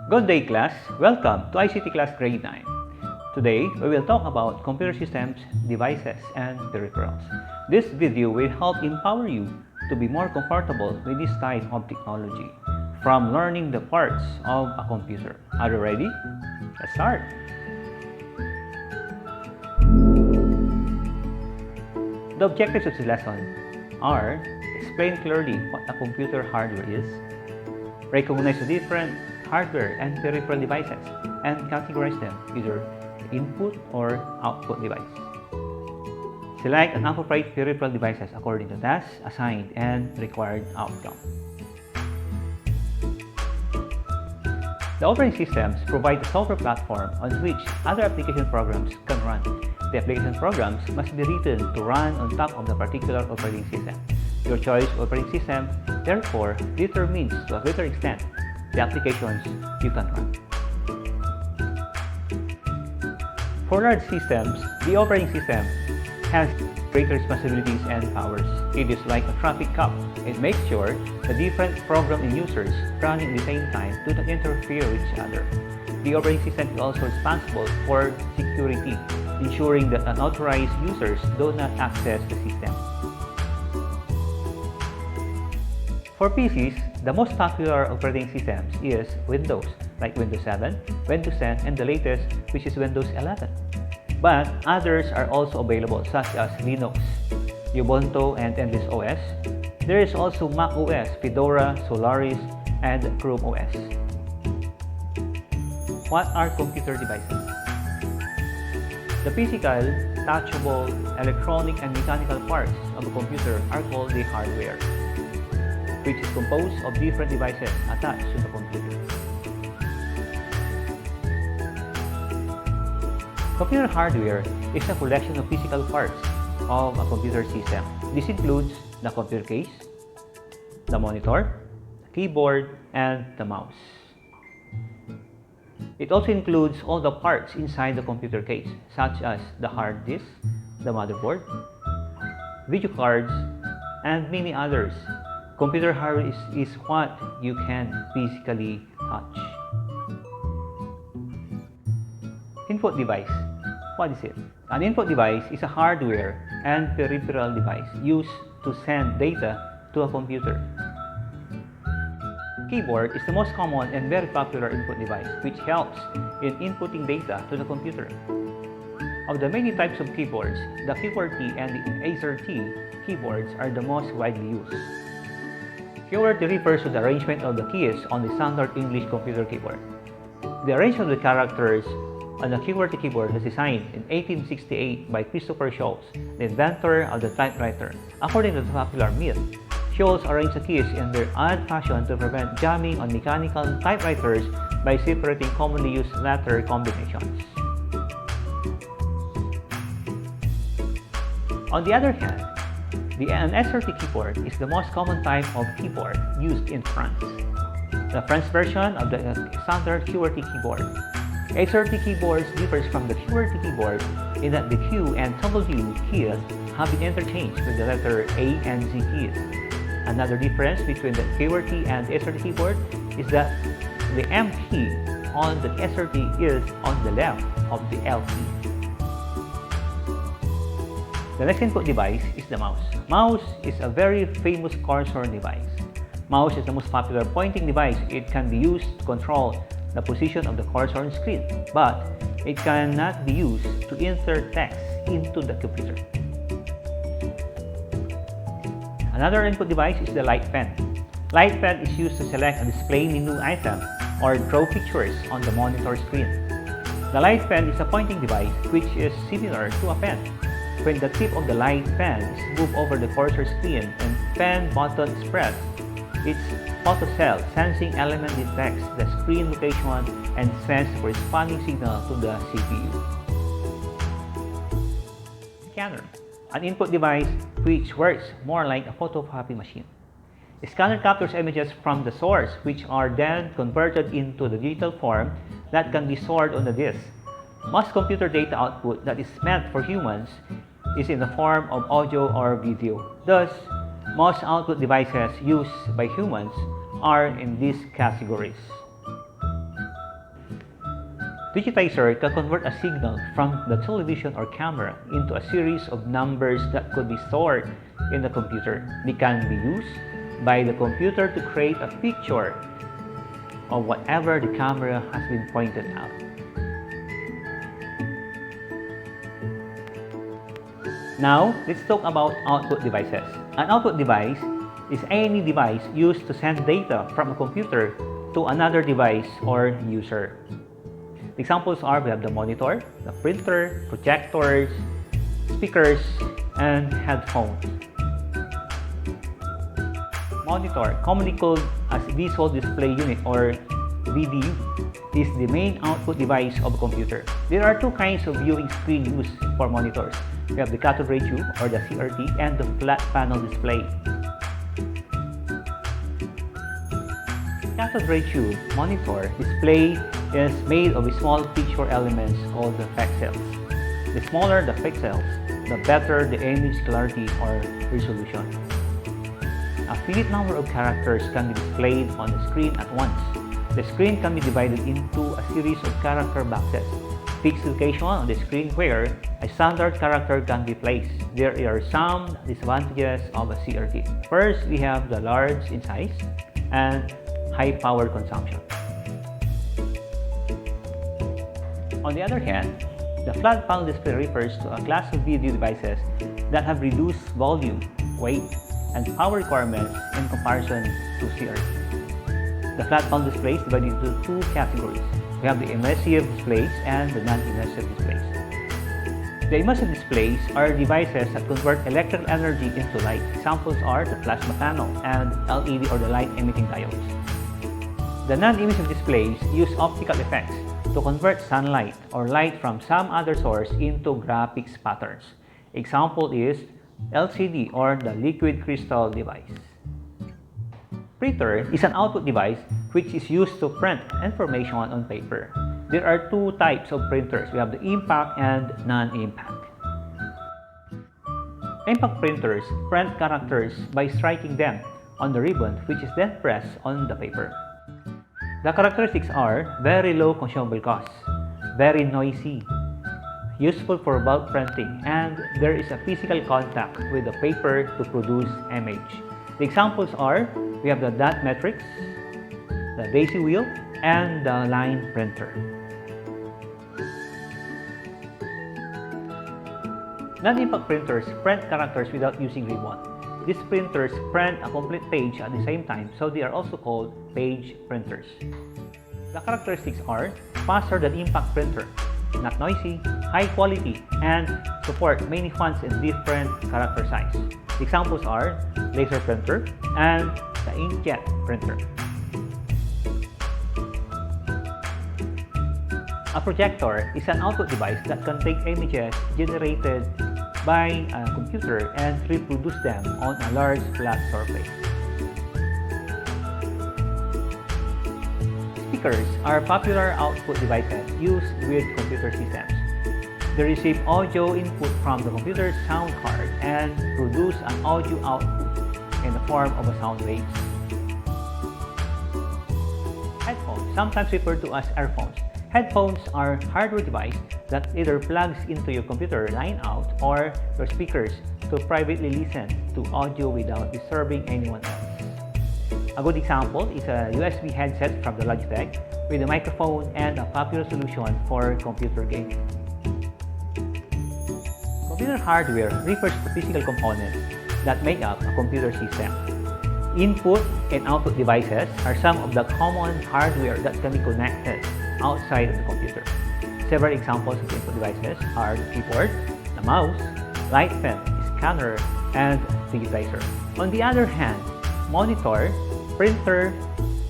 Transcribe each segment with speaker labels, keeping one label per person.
Speaker 1: Good day, class. Welcome to ICT class grade 9. Today, we will talk about computer systems, devices, and peripherals. This video will help empower you to be more comfortable with this type of technology, from learning the parts of a computer. Are you ready? Let's start. The objectives of this lesson are: explain clearly what a computer hardware is, recognize the different hardware and peripheral devices, and categorize them either input or output device. Select and appropriate peripheral devices according to tasks assigned and required outcome. The operating systems provide a software platform on which other application programs can run. The application programs must be written to run on top of the particular operating system. Your choice of operating system, therefore, determines to a greater extent the applications you can run. For large systems, the operating system has greater responsibilities and powers. It is like a traffic cop. It makes sure the different program and users running at the same time do not interfere with each other. The operating system is also responsible for security, ensuring that unauthorized users do not access the system. For PCs, the most popular operating systems is Windows, like Windows 7, Windows 10, and the latest, which is Windows 11. But others are also available, such as Linux, Ubuntu, and Endless OS. There is also Mac OS, Fedora, Solaris, and Chrome OS. What are computer devices? The physical, touchable, electronic, and mechanical parts of a computer are called the hardware, which is composed of different devices attached to the computer. Computer hardware is a collection of physical parts of a computer system. This includes the computer case, the monitor, the keyboard, and the mouse. It also includes all the parts inside the computer case, such as the hard disk, the motherboard, video cards, and many others. Computer hardware is what you can physically touch. Input device. What is it? An input device is a hardware and peripheral device used to send data to a computer. Keyboard is the most common and very popular input device, which helps in inputting data to the computer. Of the many types of keyboards, the QWERTY and the AZERTY keyboards are the most widely used. QWERTY refers to the arrangement of the keys on the standard English computer keyboard. The arrangement of the characters on the QWERTY keyboard was designed in 1868 by Christopher Sholes, the inventor of the typewriter. According to the popular myth, Sholes arranged the keys in their odd fashion to prevent jamming on mechanical typewriters by separating commonly used letter combinations. On the other hand, an SRT keyboard is the most common type of keyboard used in France. The French version of the standard QWERTY keyboard. SRT keyboards differs from the QWERTY keyboard in that the Q and W keys have been interchanged with the letter A and Z keys. Another difference between the QWERTY and the SRT keyboard is that the M key on the SRT is on the left of the L key. The next input device is the mouse. Mouse is a very famous cursor device. Mouse is the most popular pointing device. It can be used to control the position of the cursor on screen, but it cannot be used to insert text into the computer. Another input device is the light pen. Light pen is used to select and display menu items or draw pictures on the monitor screen. The light pen is a pointing device which is similar to a pen. When the tip of the light pen is moved over the cursor screen and pen button is pressed, its photocell sensing element detects the screen location and sends the corresponding signal to the CPU. Scanner, an input device which works more like a photocopy machine. The scanner captures images from the source, which are then converted into the digital form that can be stored on the disk. Most computer data output that is meant for humans is in the form of audio or video. Thus, most output devices used by humans are in these categories. Digitizer can convert a signal from the television or camera into a series of numbers that could be stored in the computer. They can be used by the computer to create a picture of whatever the camera has been pointed out. Now, let's talk about output devices. An output device is any device used to send data from a computer to another device or user. Examples are, we have the monitor, the printer, projectors, speakers, and headphones. Monitor, commonly called as Visual Display Unit or VDU, is the main output device of a computer. There are two kinds of viewing screen used for monitors. We have the cathode ray tube or the CRT and the flat panel display. Cathode ray tube monitor display is made of small picture elements called the pixels. The smaller the pixels, the better the image clarity or resolution. A finite number of characters can be displayed on the screen at once. The screen can be divided into a series of character boxes, fixed location on the screen where a standard character can be placed. There are some disadvantages of a CRT. First, we have the large in size and high power consumption. On the other hand, the flat panel display refers to a class of video devices that have reduced volume, weight, and power requirements in comparison to CRT. The flat panel display is divided into two categories. We have the immersive displays and the non-immersive displays. The immersive displays are devices that convert electrical energy into light. Examples are the plasma panel and LED or the light emitting diodes. The non-immersive displays use optical effects to convert sunlight or light from some other source into graphics patterns. Example is LCD or the liquid crystal device. Printer is an output device which is used to print information on paper. There are two types of printers. We have the impact and non-impact. Impact printers print characters by striking them on the ribbon, which is then pressed on the paper. The characteristics are very low consumable cost, very noisy, useful for bulk printing, and there is a physical contact with the paper to produce image. The examples are, we have the dot matrix, the daisy wheel, and the line printer. Non-impact printers print characters without using ribbon. These printers print a complete page at the same time, so they are also called page printers. The characteristics are faster than impact printer, not noisy, high quality, and support many fonts in different character size. Examples are laser printer and the inkjet printer. A projector is an output device that can take images generated by a computer and reproduce them on a large flat surface. Speakers are popular output devices used with computer systems. They receive audio input from the computer's sound card and produce an audio output in the form of a sound wave. Headphones, sometimes referred to as earphones. Headphones are hardware device that either plugs into your computer line out or your speakers to privately listen to audio without disturbing anyone else. A good example is a USB headset from the Logitech with a microphone and a popular solution for computer gaming. Computer hardware refers to physical components that make up a computer system. Input and output devices are some of the common hardware that can be connected outside of the computer. Several examples of input devices are the keyboard, the mouse, light pen, scanner, and digitizer. On the other hand, monitor, printer,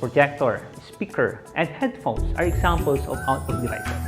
Speaker 1: projector, speaker, and headphones are examples of output devices.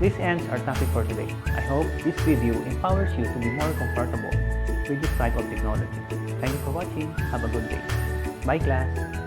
Speaker 1: This ends our topic for today. I hope this video empowers you to be more comfortable with this type of technology. Thank you for watching. Have a good day. Bye class!